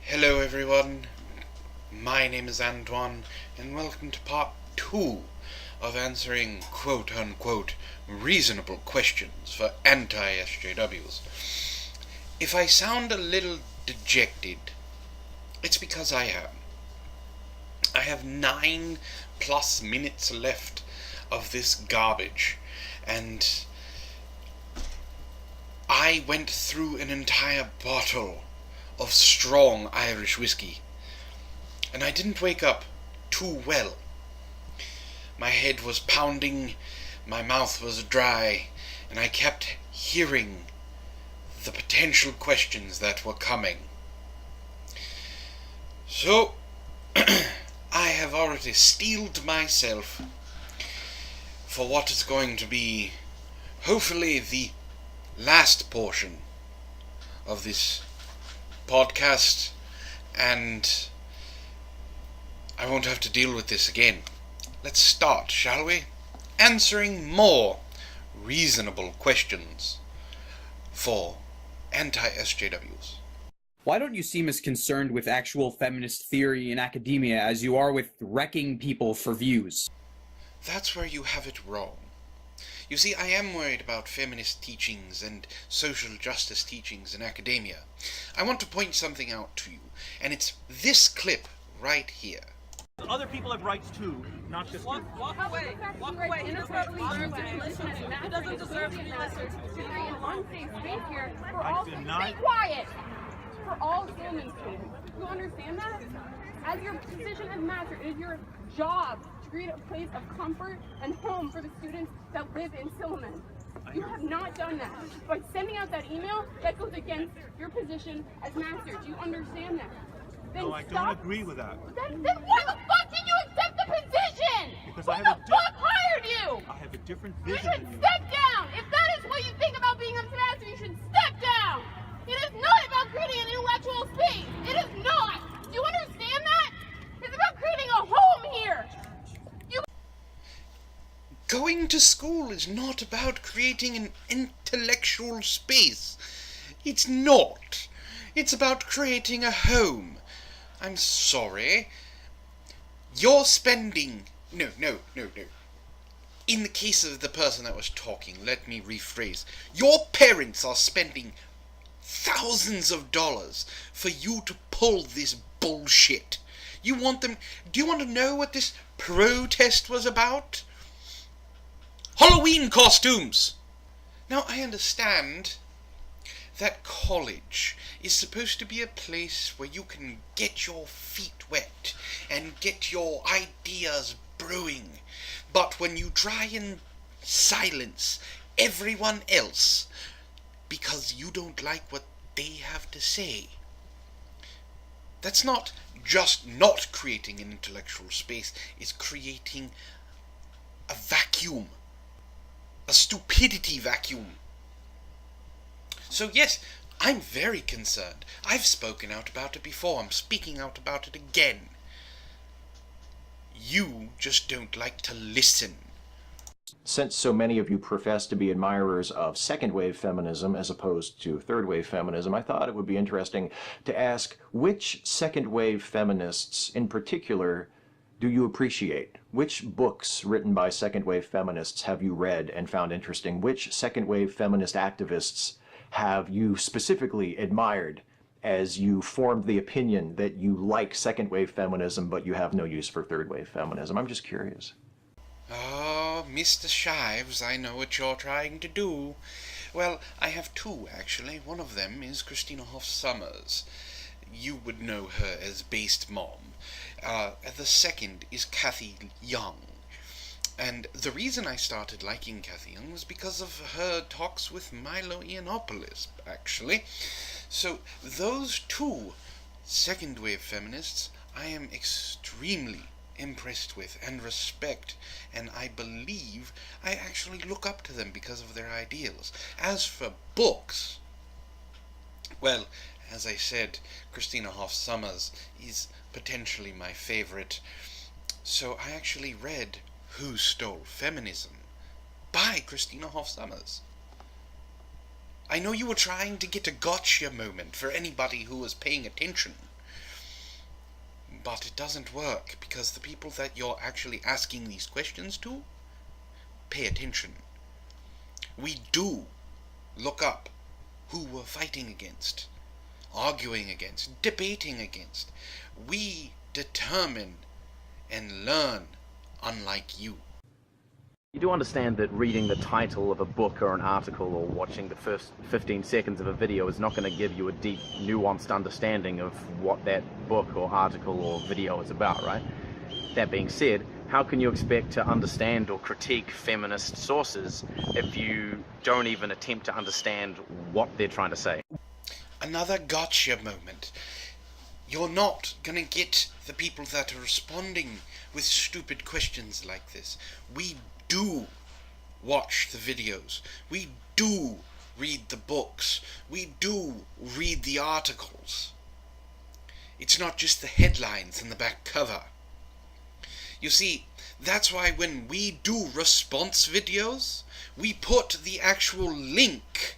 Hello everyone, my name is Antoine, and welcome to part 2 of answering quote-unquote reasonable questions for anti-SJWs. If I sound a little dejected, it's because I am. I have 9+ minutes left of this garbage, and I went through an entire bottle of strong Irish whiskey, and I didn't wake up too well. My head was pounding, my mouth was dry, and I kept hearing the potential questions that were coming. So, I have already steeled myself for what is going to be, hopefully, the last portion of this podcast, and I won't have to deal with this again. Let's start, shall we? Answering more reasonable questions for anti-SJWs. Why don't you seem as concerned with actual feminist theory in academia as you are with wrecking people for views? That's where you have it wrong. You see, I am worried about feminist teachings and social justice teachings in academia. I want to point something out to you, and it's this clip right here. Other people have rights too, not just you. Walk away. Walk away. He doesn't deserve to be listened to. He doesn't deserve to be listened to. An unsafe space here for I all. deny- Stay quiet. For all human students. You understand that? As your position as master, it is your job to create a place of comfort and home for the students that live in Silliman. You have not done that. By sending out that email, that goes against your position as master. Do you understand that? Then No, I don't agree with that. Then why the fuck did you accept the position? Because Who I have the a fuck hired you? I have a different You vision should than you. step down! If that is what you think about being a master, you should step down! It is not about creating an intellectual space! It is not! Do you understand that? It's about creating a home here! Going to school is not about creating an intellectual space. It's not. It's about creating a home. I'm sorry. You're spending... No. In the case of the person that was talking, let me rephrase. Your parents are spending thousands of dollars for you to pull this bullshit. You want them... Do you want to know what this protest was about? Halloween costumes! Now, I understand that college is supposed to be a place where you can get your feet wet and get your ideas brewing. But when you try and silence everyone else because you don't like what they have to say, that's not just not creating an intellectual space, it's creating a vacuum. A stupidity vacuum. So yes, I'm very concerned. I've spoken out about it before. I'm speaking out about it again. You just don't like to listen. Since so many of you profess to be admirers of second-wave feminism as opposed to third-wave feminism, I thought it would be interesting to ask which second-wave feminists in particular do you appreciate? Which books written by second-wave feminists have you read and found interesting? Which second-wave feminist activists have you specifically admired as you formed the opinion that you like second-wave feminism but you have no use for third-wave feminism? I'm just curious. Oh, Mr. Shives, I know what you're trying to do. Well, I have two, actually. One of them is Christina Hoff Sommers. You would know her as Based Mom. The second is Kathy Young. And the reason I started liking Kathy Young was because of her talks with Milo Yiannopoulos, actually. So those two second-wave feminists I am extremely impressed with and respect, and I believe I actually look up to them because of their ideals. As for books, well, as I said, Christina Hoff Sommers is potentially my favorite. So I actually read Who Stole Feminism by Christina Hoff Sommers. I know you were trying to get a gotcha moment for anybody who was paying attention, But it doesn't work because the people that you're actually asking these questions to pay attention. We do look up who we're fighting against, arguing against, debating against. We determine and learn unlike you. You do understand that reading the title of a book or an article or watching the first 15 seconds of a video is not going to give you a deep, nuanced understanding of what that book or article or video is about, right? That being said, how can you expect to understand or critique feminist sources if you don't even attempt to understand what they're trying to say? Another gotcha moment. You're not gonna get the people that are responding with stupid questions like this. We do watch the videos. We do read the books. We do read the articles. It's not just the headlines and the back cover. You see, that's why when we do response videos, we put the actual link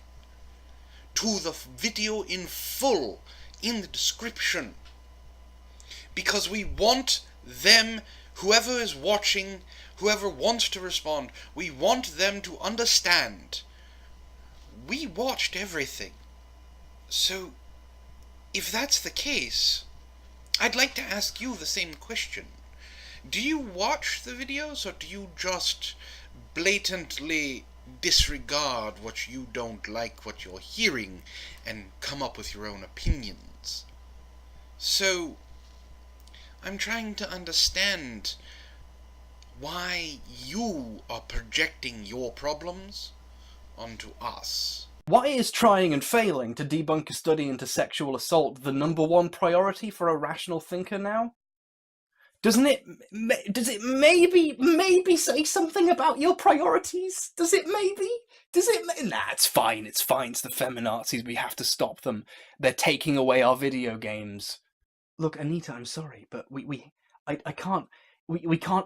to the video in full in the description. Because we want them, whoever is watching, whoever wants to respond, we want them to understand. We watched everything. So, if that's the case, I'd like to ask you the same question. Do you watch the videos, or do you just blatantly disregard what you don't like, what you're hearing, and come up with your own opinions? So, I'm trying to understand why you are projecting your problems onto us. Why is trying and failing to debunk a study into sexual assault the #1 priority for a rational thinker now? Does it maybe say something about your priorities? Does it maybe? Nah, it's fine, it's the feminazis, we have to stop them. They're taking away our video games. Look, Anita, I'm sorry, but I can't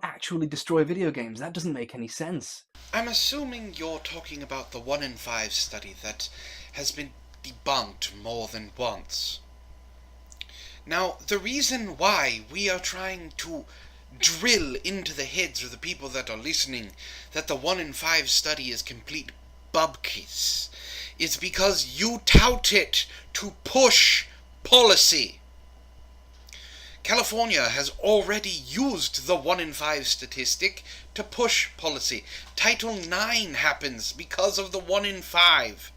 actually destroy video games. That doesn't make any sense. I'm assuming you're talking about the 1 in 5 study that has been debunked more than once. Now, the reason why we are trying to drill into the heads of the people that are listening that the 1 in 5 study is complete bubkiss is because you tout it to push policy. California has already used the 1 in 5 statistic to push policy. Title IX happens because of the 1 in 5.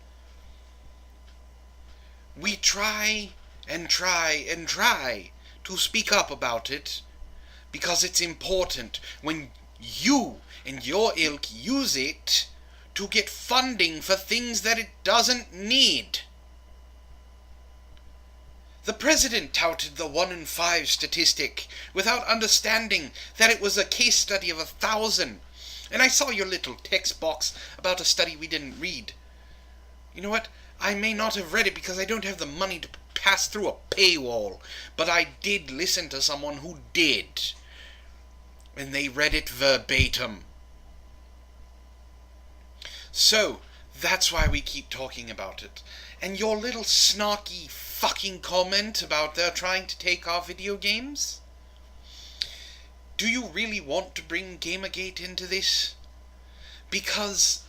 We try and try and try to speak up about it because it's important when you and your ilk use it to get funding for things that it doesn't need. The president touted the 1 in 5 statistic without understanding that it was a case study of 1,000. And I saw your little text box about a study we didn't read. You know what? I may not have read it because I don't have the money to pass through a paywall, but I did listen to someone who did. And they read it verbatim. So, that's why we keep talking about it. And your little snarky fucking comment about they're trying to take our video games? Do you really want to bring Gamergate into this? Because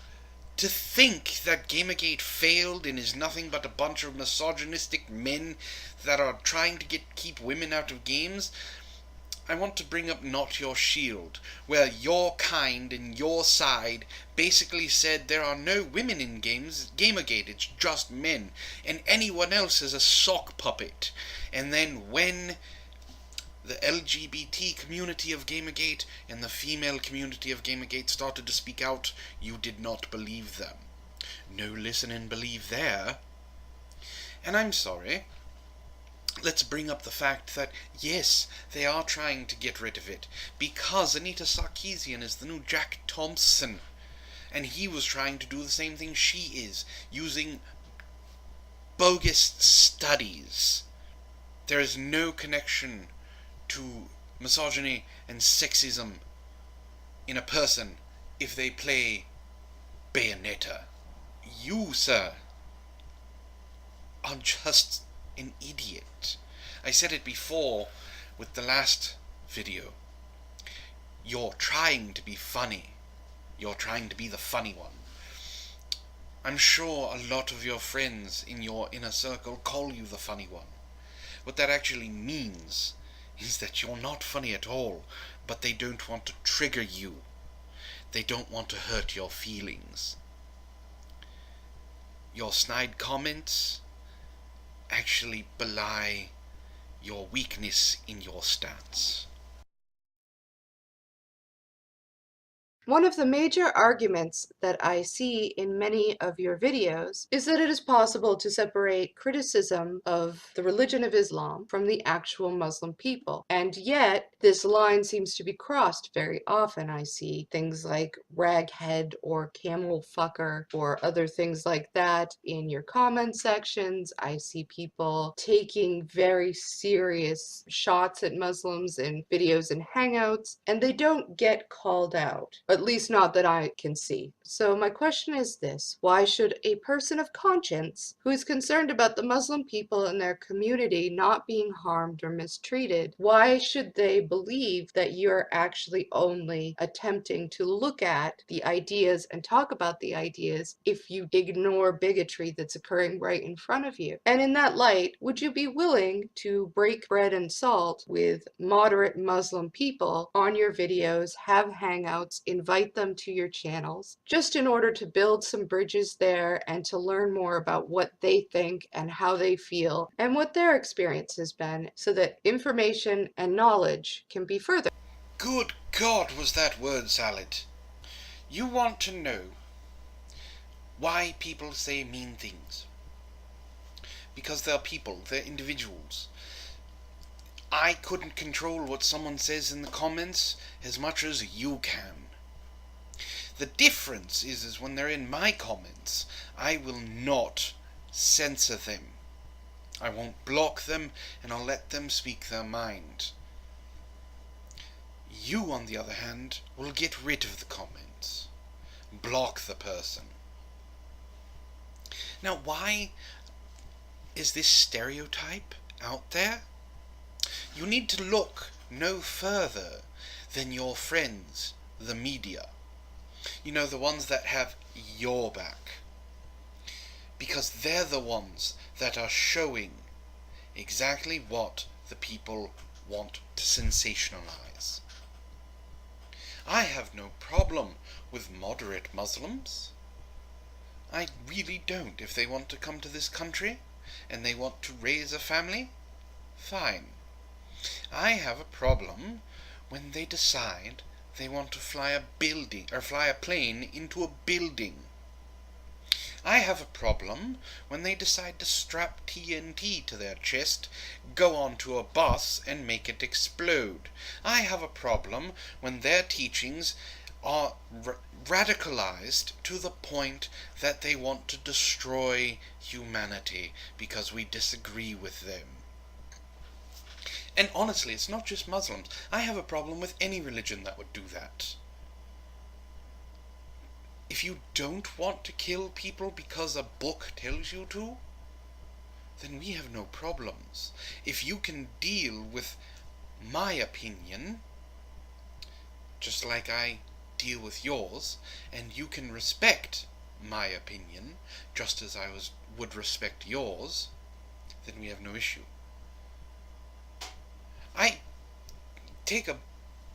to think that Gamergate failed and is nothing but a bunch of misogynistic men that are trying to keep women out of games, I want to bring up Not Your Shield, where your kind and your side basically said there are no women in Gamergate, it's just men, and anyone else is a sock puppet. And then when the LGBT community of Gamergate and the female community of Gamergate started to speak out, you did not believe them. No listen and believe there. And I'm sorry. Let's bring up the fact that, yes, they are trying to get rid of it, because Anita Sarkeesian is the new Jack Thompson, and he was trying to do the same thing she is, using bogus studies. There is no connection to misogyny and sexism in a person if they play Bayonetta. You, sir, are just an idiot. I said it before, with the last video. You're trying to be funny. You're trying to be the funny one. I'm sure a lot of your friends in your inner circle call you the funny one. What that actually means is that you're not funny at all, but they don't want to trigger you. They don't want to hurt your feelings. Your snide comments actually belie your weakness in your stance. One of the major arguments that I see in many of your videos is that it is possible to separate criticism of the religion of Islam from the actual Muslim people. And yet, this line seems to be crossed very often. I see things like raghead or camel fucker or other things like that in your comment sections. I see people taking very serious shots at Muslims in videos and hangouts, and they don't get called out. At least not that I can see. So my question is this: why should a person of conscience who is concerned about the Muslim people and their community not being harmed or mistreated, why should they believe that you're actually only attempting to look at the ideas and talk about the ideas if you ignore bigotry that's occurring right in front of you? And in that light, would you be willing to break bread and salt with moderate Muslim people on your videos, have hangouts, invite them to your channels, just in order to build some bridges there and to learn more about what they think and how they feel and what their experience has been, so that information and knowledge can be furthered? Good God, was that word salad? You want to know why people say mean things. Because they're people, they're individuals. I couldn't control what someone says in the comments as much as you can. The difference is when they're in my comments, I will not censor them. I won't block them, and I'll let them speak their mind. You, on the other hand, will get rid of the comments. Block the person. Now, why is this stereotype out there? You need to look no further than your friends, the media. You know, the ones that have your back. Because they're the ones that are showing exactly what the people want to sensationalize. I have no problem with moderate Muslims. I really don't. If they want to come to this country and they want to raise a family, fine. I have a problem when they decide they want to fly a building or fly a plane into a building. I have a problem when they decide to strap TNT to their chest, go onto a bus and make it explode. I have a problem when their teachings are radicalized to the point that they want to destroy humanity because we disagree with them. And honestly, it's not just Muslims. I have a problem with any religion that would do that. If you don't want to kill people because a book tells you to, then we have no problems. If you can deal with my opinion, just like I deal with yours, and you can respect my opinion, just as I would respect yours, then we have no issue. I take a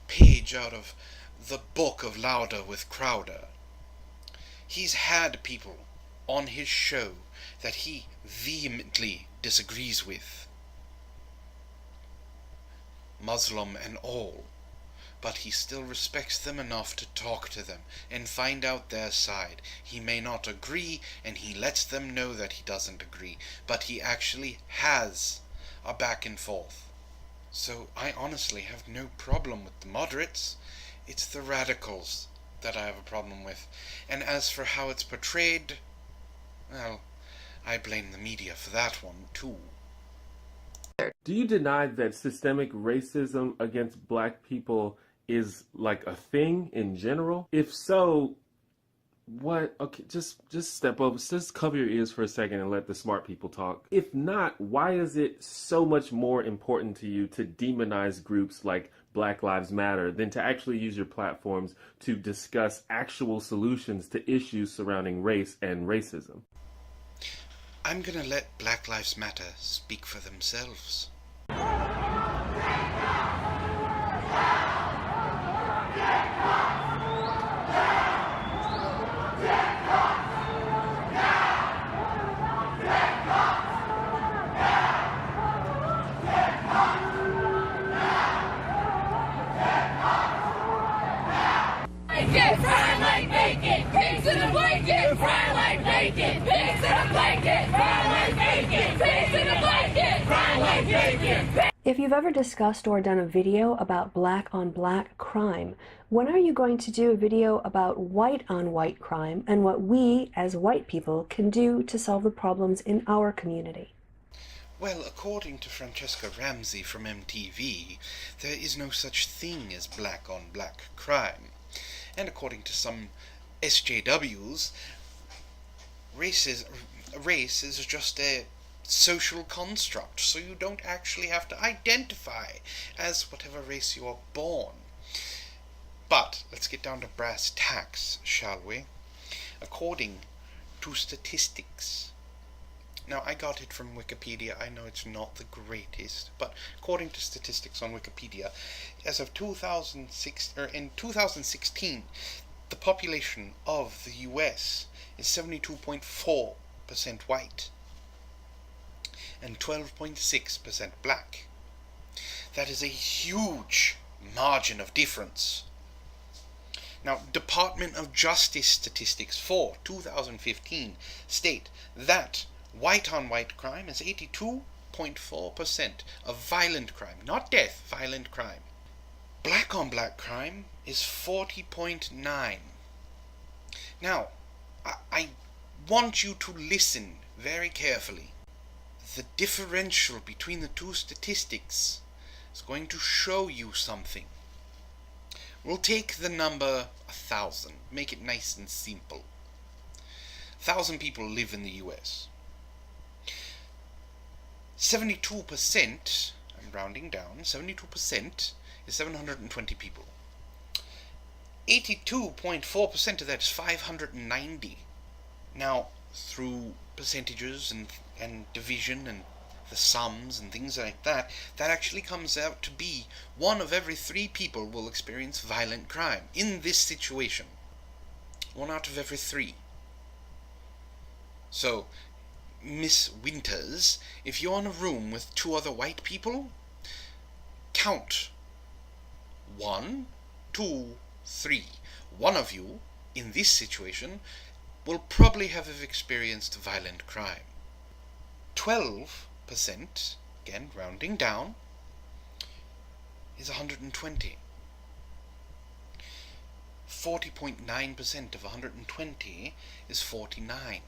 page out of the book of Lauder with Crowder. He's had people on his show that he vehemently disagrees with, Muslim and all, but he still respects them enough to talk to them and find out their side. He may not agree, and he lets them know that he doesn't agree, but he actually has a back and forth. So I honestly have no problem with the moderates. It's the radicals that I have a problem with. And as for how it's portrayed, well, I blame the media for that one too. Do you deny that systemic racism against black people is like a thing in general? If so, What? Okay, just step over. Just cover your ears for a second and let the smart people talk. If not, why is it so much more important to you to demonize groups like Black Lives Matter than to actually use your platforms to discuss actual solutions to issues surrounding race and racism? I'm gonna let Black Lives Matter speak for themselves. Fry like bacon, pigs in a blanket. Fry like bacon, pigs in a blanket. Fry like bacon, pigs in a blanket. Fry like bacon. If you've ever discussed or done a video about black on black crime, when are you going to do a video about white on white crime and what we as white people can do to solve the problems in our community? Well, according to Francesca Ramsey from MTV, there is no such thing as black on black crime. And according to some SJWs, race is just a social construct, so you don't actually have to identify as whatever race you are born. But let's get down to brass tacks, shall we? According to statistics. Now, I got it from Wikipedia. I know it's not the greatest, but according to statistics on Wikipedia, as of 2016, the population of the US is 72.4% white and 12.6% black. That is a huge margin of difference. Now, Department of Justice statistics for 2015 state that white on white crime is 82.4% of violent crime, not death, violent crime. Black on black crime is 40.9. Now, I want you to listen very carefully. The differential between the two statistics is going to show you something. We'll take the number 1,000, make it nice and simple. 1,000 people live in the US. 72%, I'm rounding down, 72% is 720 people. 82.4% of that is 590. Now, through percentages and division and the sums and things like that, that actually comes out to be 1 of every 3 people will experience violent crime in this situation. 1 out of every 3. So, Miss Winters, if you're in a room with 2 other white people, count 1, 2, 3. 1 of you, in this situation, will probably have experienced violent crime. 12%, again rounding down, is 120. 40.9% of 120 is 49.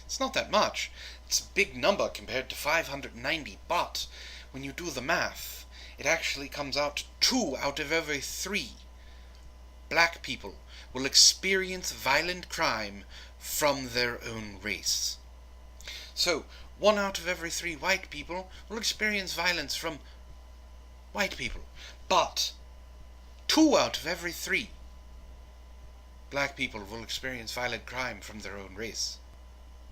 It's not that much. It's a big number compared to 590, but when you do the math, it actually comes out to 2 out of every 3 black people will experience violent crime from their own race. So, 1 out of every 3 white people will experience violence from white people, but 2 out of every 3 black people will experience violent crime from their own race.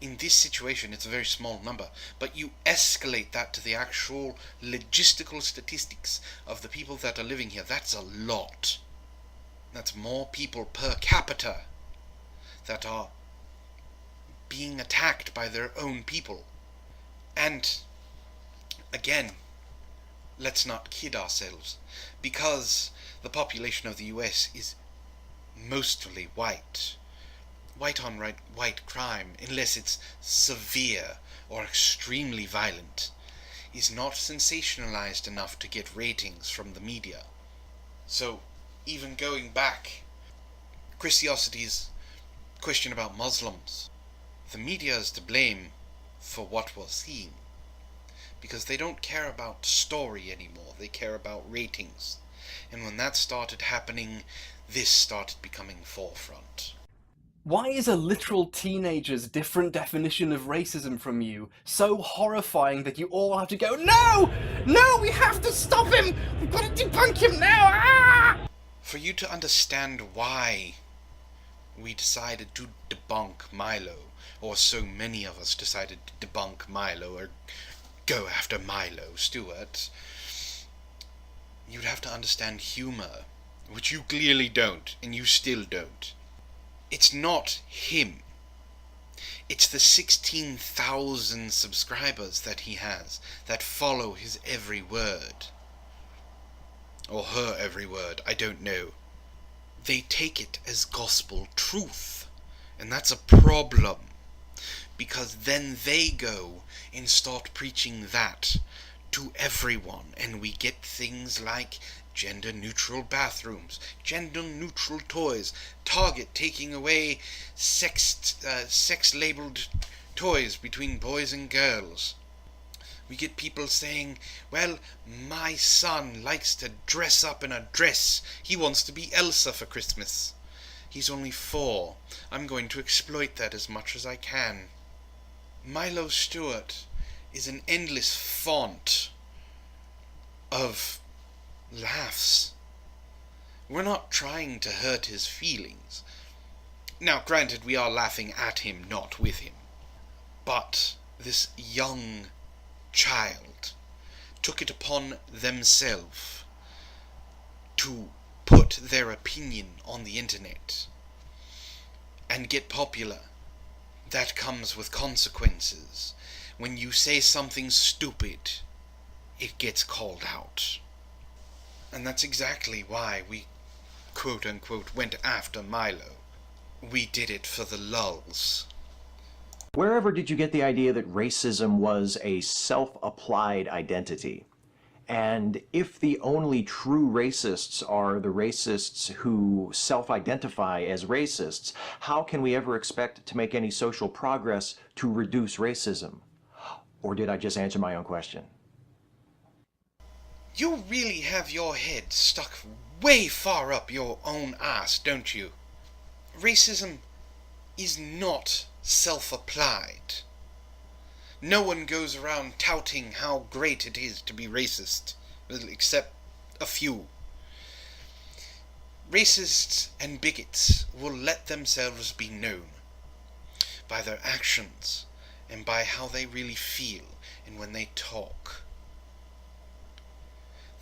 In this situation, it's a very small number, but you escalate that to the actual logistical statistics of the people that are living here. That's a lot. That's more people per capita that are being attacked by their own people. And, again, let's not kid ourselves, because the population of the US is mostly white. White on white crime, unless it's severe or extremely violent, is not sensationalized enough to get ratings from the media. So, even going back, Kristi's question about Muslims, the media is to blame for what we're seeing, because they don't care about story anymore, they care about ratings. And when that started happening, this started becoming forefront. Why is a literal teenager's different definition of racism from you so horrifying that you all have to go, no! No, we have to stop him! We've got to debunk him now! Ah! For you to understand why we decided to debunk Milo, or so many of us decided to debunk Milo, or go after Milo Stewart, you'd have to understand humor, which you clearly don't, and you still don't. It's not him. It's the 16,000 subscribers that he has that follow his every word. Or her every word, I don't know. They take it as gospel truth. And that's a problem. Because then they go and start preaching that to everyone. And we get things like gender-neutral bathrooms, gender-neutral toys, Target taking away sex-labeled toys between boys and girls. We get people saying, well, my son likes to dress up in a dress. He wants to be Elsa for Christmas. He's only 4. I'm going to exploit that as much as I can. Milo Stewart is an endless font of laughs. We're not trying to hurt his feelings. Now, granted, we are laughing at him, not with him. But this young child took it upon themselves to put their opinion on the internet and get popular. That comes with consequences. When you say something stupid, it gets called out. And that's exactly why we, quote-unquote, went after Milo. We did it for the lulz. Wherever did you get the idea that racism was a self-applied identity? And if the only true racists are the racists who self-identify as racists, how can we ever expect to make any social progress to reduce racism? Or did I just answer my own question? You really have your head stuck way far up your own ass, don't you? Racism is not self-applied. No one goes around touting how great it is to be racist, except a few. Racists and bigots will let themselves be known by their actions and by how they really feel and when they talk.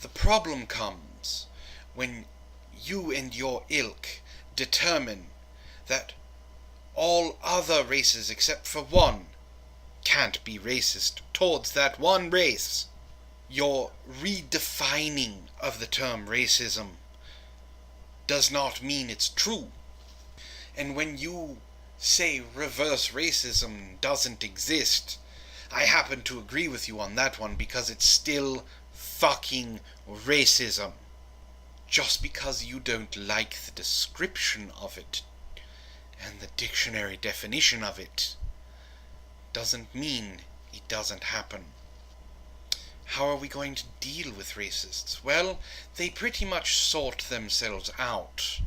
The problem comes when you and your ilk determine that all other races except for one can't be racist towards that one race. Your redefining of the term racism does not mean it's true. And when you say reverse racism doesn't exist, I happen to agree with you on that one because it's still fucking racism. Just because you don't like the description of it and the dictionary definition of it doesn't mean it doesn't happen. How are we going to deal with racists? Well, they pretty much sort themselves out.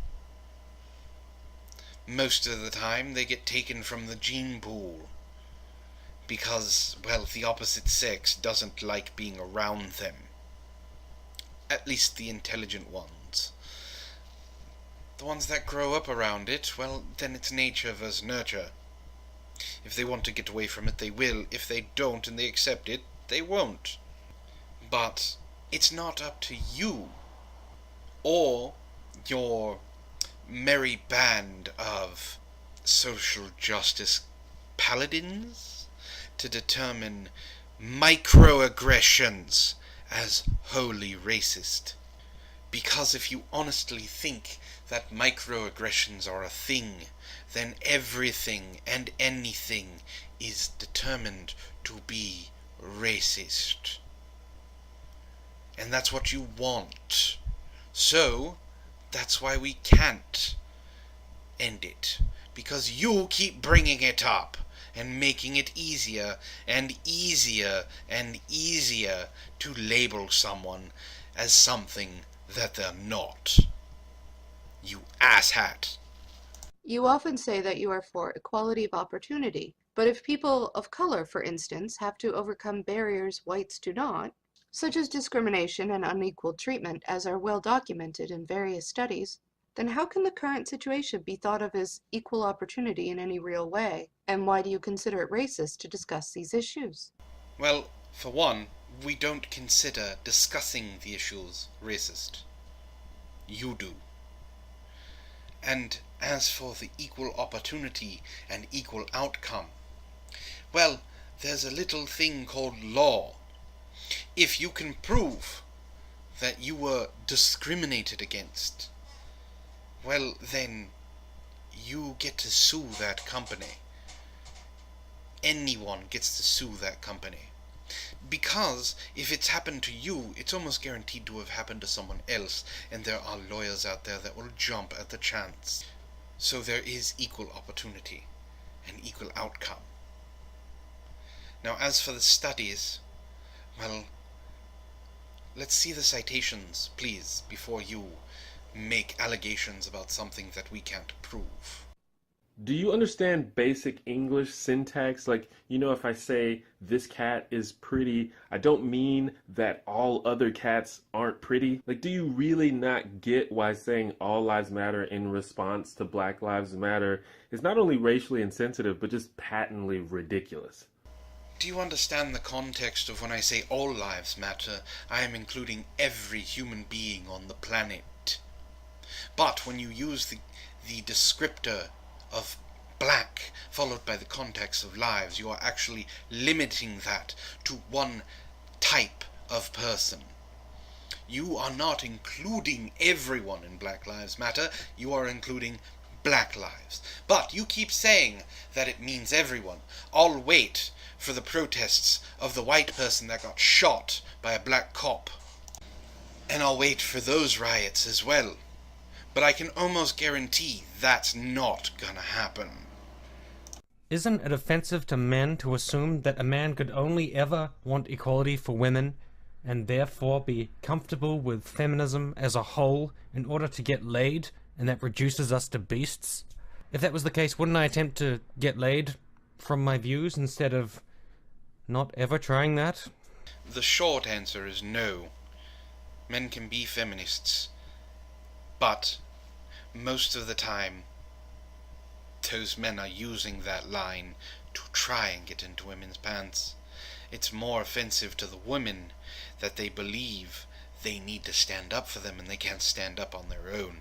Most of the time they get taken from the gene pool because, well, the opposite sex doesn't like being around them. At least the intelligent ones. The ones that grow up around it, well, then it's nature versus nurture. If they want to get away from it, they will. If they don't and they accept it, they won't. But it's not up to you or your merry band of social justice paladins to determine microaggressions as wholly racist. Because if you honestly think that microaggressions are a thing, then everything and anything is determined to be racist. And that's what you want. So, that's why we can't end it. Because you keep bringing it up and making it easier and easier and easier to label someone as something that they're not. You asshat. You often say that you are for equality of opportunity, but if people of color, for instance, have to overcome barriers whites do not, such as discrimination and unequal treatment, as are well documented in various studies, then how can the current situation be thought of as equal opportunity in any real way? And why do you consider it racist to discuss these issues? Well, for one, we don't consider discussing the issues racist. You do. And as for the equal opportunity and equal outcome, well, there's a little thing called law. If you can prove that you were discriminated against, well, then you get to sue that company. Anyone gets to sue that company. Because if it's happened to you, it's almost guaranteed to have happened to someone else, and there are lawyers out there that will jump at the chance. So there is equal opportunity and equal outcome. Now, as for the studies, well, let's see the citations, please, before you make allegations about something that we can't prove. Do you understand basic English syntax? Like, you know, if I say this cat is pretty, I don't mean that all other cats aren't pretty. Like, do you really not get why saying all lives matter in response to Black Lives Matter is not only racially insensitive, but just patently ridiculous? Do you understand the context of when I say all lives matter, I am including every human being on the planet? But when you use the descriptor of black followed by the context of lives, you are actually limiting that to one type of person. You are not including everyone in Black Lives Matter, you are including black lives. But you keep saying that it means everyone. I'll wait for the protests of the white person that got shot by a black cop. And I'll wait for those riots as well. But I can almost guarantee that's not gonna happen. Isn't it offensive to men to assume that a man could only ever want equality for women, and therefore be comfortable with feminism as a whole in order to get laid, and that reduces us to beasts? If that was the case, wouldn't I attempt to get laid from my views instead of not ever trying that? The short answer is no. Men can be feminists. But most of the time, those men are using that line to try and get into women's pants. It's more offensive to the women that they believe they need to stand up for them and they can't stand up on their own.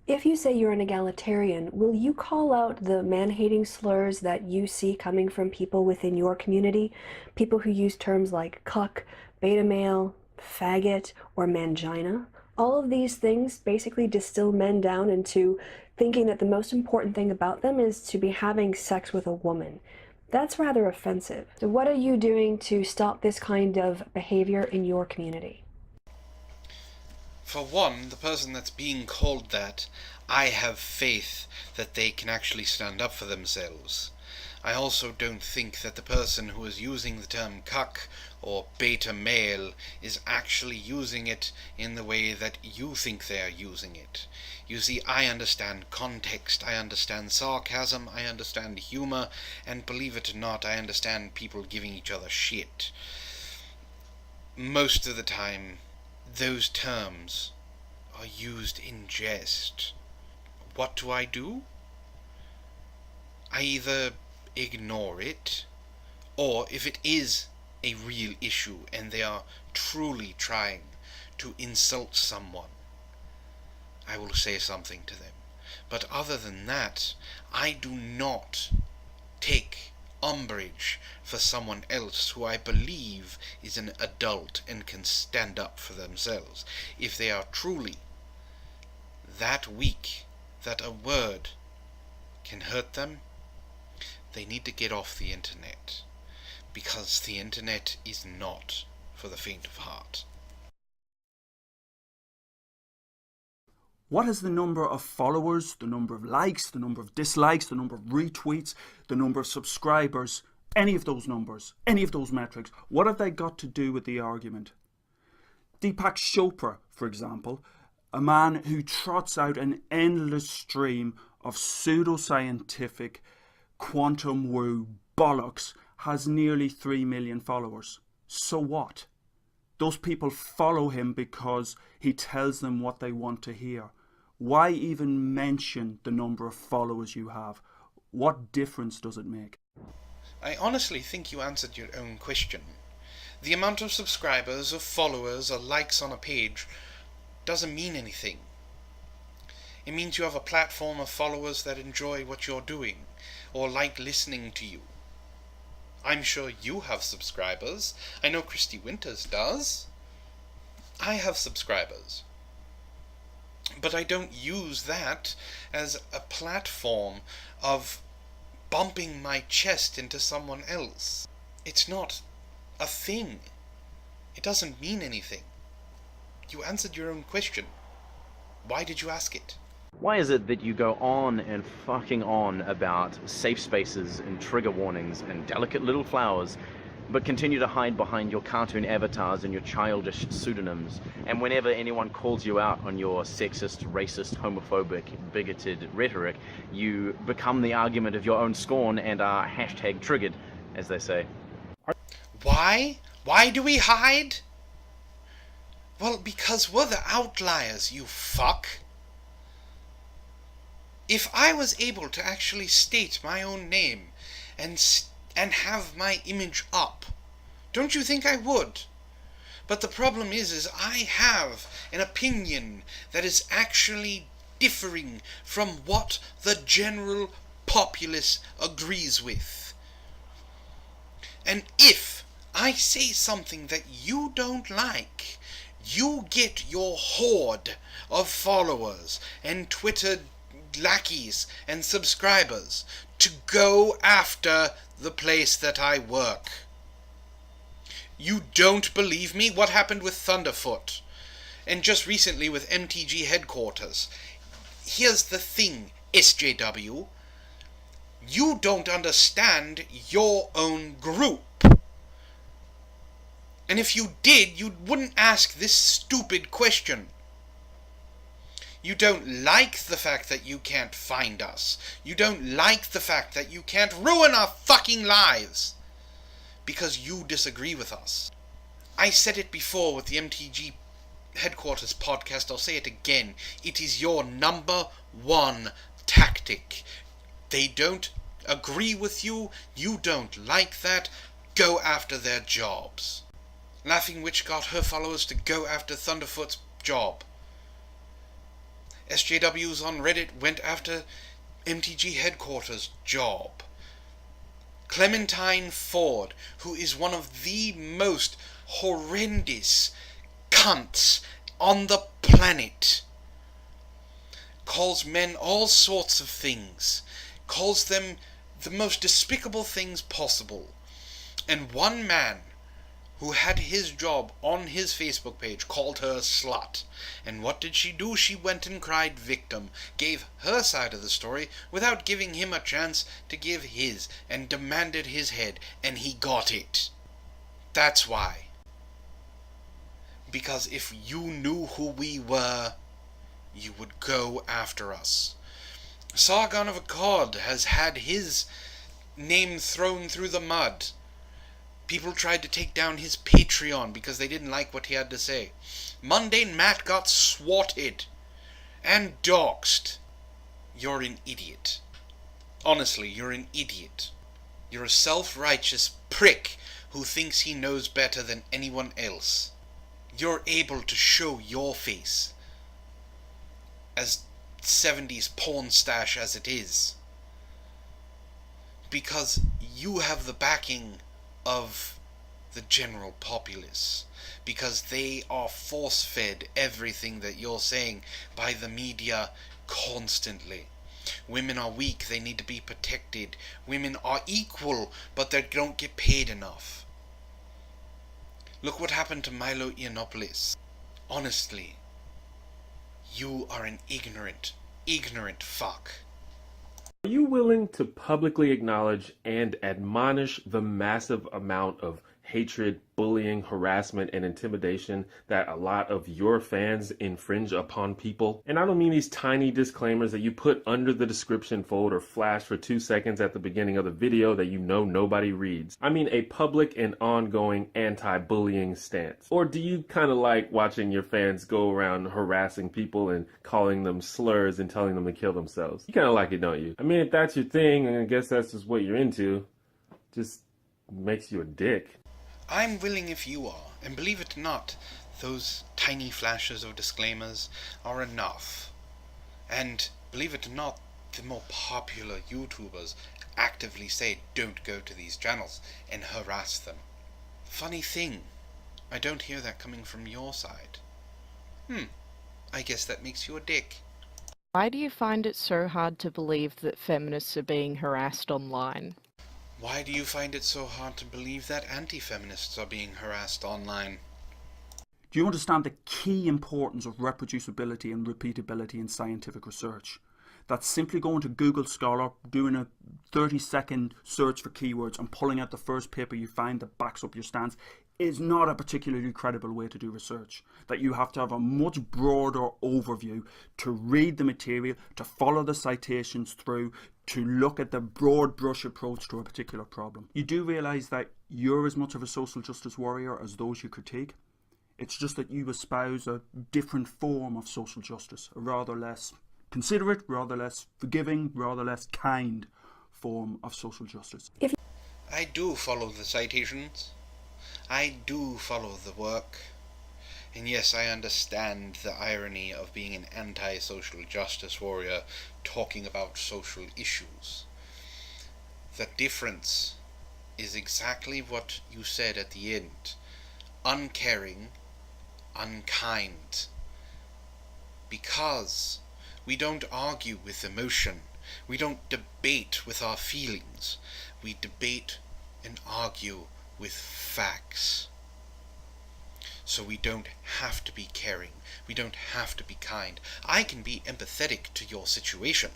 If you say you're an egalitarian, will you call out the man-hating slurs that you see coming from people within your community? People who use terms like cuck, beta male, faggot, or mangina? All of these things basically distill men down into thinking that the most important thing about them is to be having sex with a woman. That's rather offensive. So what are you doing to stop this kind of behavior in your community? For one, the person that's being called that, I have faith that they can actually stand up for themselves. I also don't think that the person who is using the term cuck or beta male is actually using it in the way that you think they are using it. You see, I understand context, I understand sarcasm, I understand humor, and believe it or not, I understand people giving each other shit. Most of the time, those terms are used in jest. What do? I either ignore it, or if it is a real issue and they are truly trying to insult someone, I will say something to them. But other than that, I do not take umbrage for someone else who I believe is an adult and can stand up for themselves. If they are truly that weak that a word can hurt them, they need to get off the internet, because the internet is not for the faint of heart. What is the number of followers, the number of likes, the number of dislikes, the number of retweets, the number of subscribers, any of those numbers, any of those metrics, what have they got to do with the argument? Deepak Chopra, for example, A man who trots out an endless stream of pseudoscientific quantum woo bollocks has nearly 3 million followers. So what? Those people follow him because he tells them what they want to hear. Why even mention the number of followers you have? What difference does it make? I honestly think you answered your own question. The amount of subscribers or followers or likes on a page doesn't mean anything. It means you have a platform of followers that enjoy what you're doing or like listening to you. I'm sure you have subscribers. I know Kristi Winters does. I have subscribers. But I don't use that as a platform of bumping my chest into someone else. It's not a thing. It doesn't mean anything. You answered your own question. Why did you ask it? Why is it that you go on and fucking on about safe spaces and trigger warnings and delicate little flowers, but continue to hide behind your cartoon avatars and your childish pseudonyms, and whenever anyone calls you out on your sexist, racist, homophobic, bigoted rhetoric, you become the argument of your own scorn and are hashtag triggered, as they say? Why? Why do we hide? Well, because we're the outliers, you fuck. If I was able to actually state my own name and have my image up, don't you think I would? But the problem is I have an opinion that is actually differing from what the general populace agrees with. And if I say something that you don't like, you get your horde of followers and Twitter lackeys and subscribers to go after the place that I work. You don't believe me? What happened with Thunderfoot? And just recently with MTG headquarters. Here's the thing, SJW. You don't understand your own group. And if you did, you wouldn't ask this stupid question. You don't like the fact that you can't find us. You don't like the fact that you can't ruin our fucking lives. Because you disagree with us. I said it before with the MTG Headquarters podcast, I'll say it again. It is your number one tactic. They don't agree with you, you don't like that, go after their jobs. Laughing Witch got her followers to go after Thunderfoot's job. SJWs on Reddit went after MTG Headquarters' job. Clementine Ford, who is one of the most horrendous cunts on the planet, calls men all sorts of things, calls them the most despicable things possible. And one man who had his job on his Facebook page called her a slut. And what did she do? She went and cried victim, gave her side of the story without giving him a chance to give his, and demanded his head, and he got it. That's why. Because if you knew who we were, you would go after us. Sargon of Akkad has had his name thrown through the mud. People tried to take down his Patreon because they didn't like what he had to say. Mundane Matt got swatted and doxed. You're an idiot. Honestly, you're an idiot. You're a self-righteous prick who thinks he knows better than anyone else. You're able to show your face, as 70s porn stash as it is, because you have the backing of the general populace, because they are force-fed everything that you're saying by the media constantly. Women are weak, they need to be protected. Women are equal, but they don't get paid enough. Look what happened to Milo Yiannopoulos. Honestly, you are an ignorant fuck. Are you willing to publicly acknowledge and admonish the massive amount of hatred, bullying, harassment, and intimidation that a lot of your fans infringe upon people. And I don't mean these tiny disclaimers that you put under the description fold or flash for 2 seconds at the beginning of the video that you know nobody reads. I mean a public and ongoing anti-bullying stance. Or do you kind of like watching your fans go around harassing people and calling them slurs and telling them to kill themselves? You kind of like it, don't you? I mean, if that's your thing, I guess that's just what you're into. Just makes you a dick. I'm willing if you are, and believe it or not, those tiny flashes of disclaimers are enough. And believe it or not, the more popular YouTubers actively say don't go to these channels and harass them. Funny thing, I don't hear that coming from your side. I guess that makes you a dick. Why do you find it so hard to believe that feminists are being harassed online? Why do you find it so hard to believe that anti-feminists are being harassed online? Do you understand the key importance of reproducibility and repeatability in scientific research? That simply going to Google Scholar, doing a 30-second search for keywords and pulling out the first paper you find that backs up your stance is not a particularly credible way to do research. That you have to have a much broader overview to read the material, to follow the citations through, to look at the broad brush approach to a particular problem. You do realise that you're as much of a social justice warrior as those you critique. It's just that you espouse a different form of social justice, a rather less considerate, rather less forgiving, rather less kind form of social justice. I do follow the citations. I do follow the work. And yes, I understand the irony of being an anti-social justice warrior talking about social issues. The difference is exactly what you said at the end. Uncaring, unkind. Because we don't argue with emotion. We don't debate with our feelings. We debate and argue with facts. So we don't have to be caring. We don't have to be kind. I can be empathetic to your situation,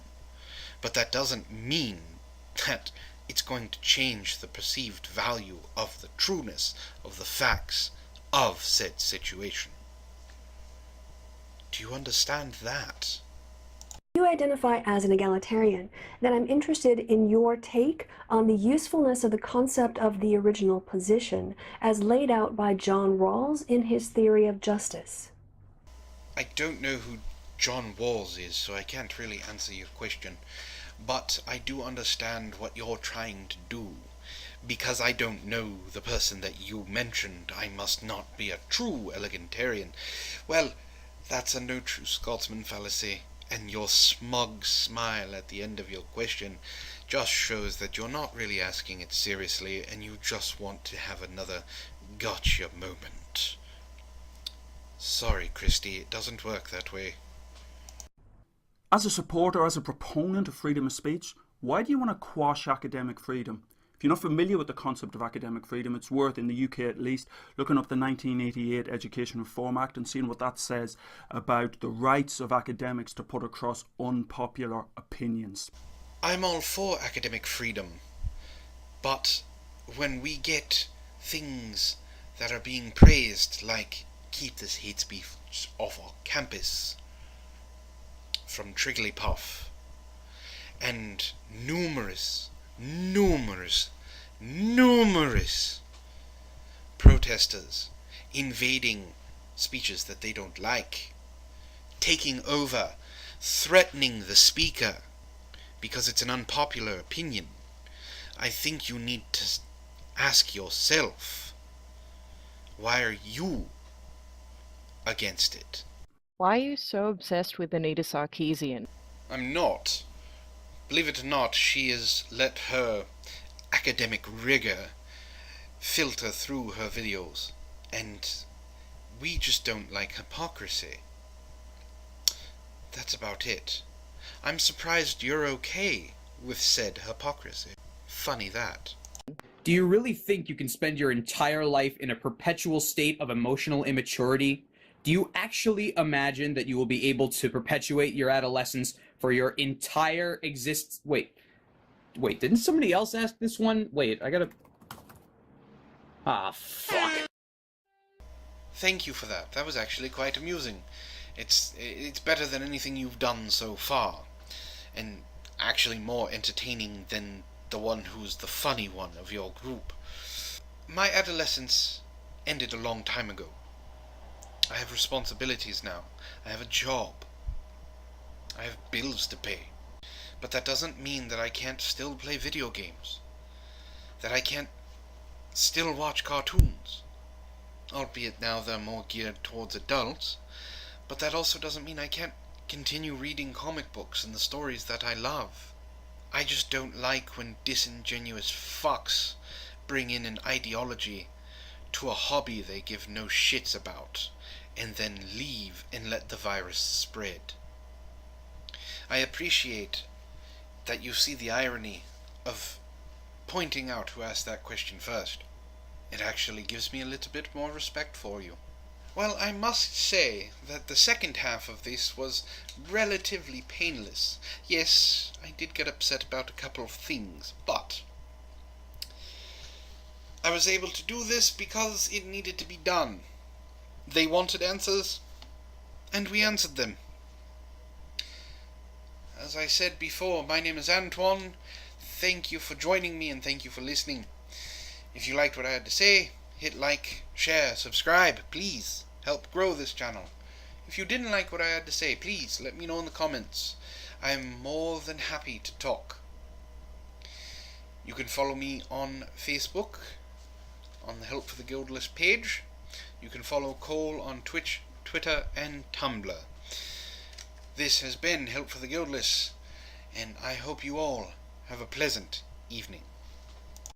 but that doesn't mean that it's going to change the perceived value of the trueness of the facts of said situation. Do you understand that? You identify as an egalitarian, then I'm interested in your take on the usefulness of the concept of the original position as laid out by John Rawls in his theory of justice. I don't know who John Rawls is, so I can't really answer your question, but I do understand what you're trying to do. Because I don't know the person that you mentioned, I must not be a true egalitarian. Well, that's a no true Scotsman fallacy. And your smug smile at the end of your question just shows that you're not really asking it seriously and you just want to have another gotcha moment. Sorry, Kristi, it doesn't work that way. As a supporter, as a proponent of freedom of speech, why do you want to quash academic freedom? If you're not familiar with the concept of academic freedom, it's worth, in the UK at least, looking up the 1988 Education Reform Act and seeing what that says about the rights of academics to put across unpopular opinions. I'm all for academic freedom, but when we get things that are being praised, like keep this hate speech off our campus, from Trigglypuff, and numerous protesters invading speeches that they don't like, taking over, threatening the speaker because it's an unpopular opinion, I think you need to ask yourself, why are you against it? Why are you so obsessed with Anita Sarkeesian? I'm not. Believe it or not, she has let her academic rigor filter through her videos, and we just don't like hypocrisy. That's about it. I'm surprised you're okay with said hypocrisy. Funny that. Do you really think you can spend your entire life in a perpetual state of emotional immaturity? Do you actually imagine that you will be able to perpetuate your adolescence for your entire Wait, didn't somebody else ask this one? Wait, I gotta... Ah, fuck. Thank you for that. That was actually quite amusing. It's better than anything you've done so far, and actually more entertaining than the one who's the funny one of your group. My adolescence ended a long time ago. I have responsibilities now. I have a job. I have bills to pay. But that doesn't mean that I can't still play video games. That I can't still watch cartoons. Albeit now they're more geared towards adults. But that also doesn't mean I can't continue reading comic books and the stories that I love. I just don't like when disingenuous fucks bring in an ideology to a hobby they give no shits about, and then leave and let the virus spread. I appreciate that you see the irony of pointing out who asked that question first. It actually gives me a little bit more respect for you. Well, I must say that the second half of this was relatively painless. Yes, I did get upset about a couple of things, but I was able to do this because it needed to be done. They wanted answers, and we answered them. As I said before, my name is Antoine. Thank you for joining me, and thank you for listening. If you liked what I had to say, hit like, share, subscribe, please. Help grow this channel. If you didn't like what I had to say, please let me know in the comments. I am more than happy to talk. You can follow me on Facebook, on the Help for the Guildless page. You can follow Cole on Twitch, Twitter, and Tumblr. This has been Help for the Guildless, and I hope you all have a pleasant evening.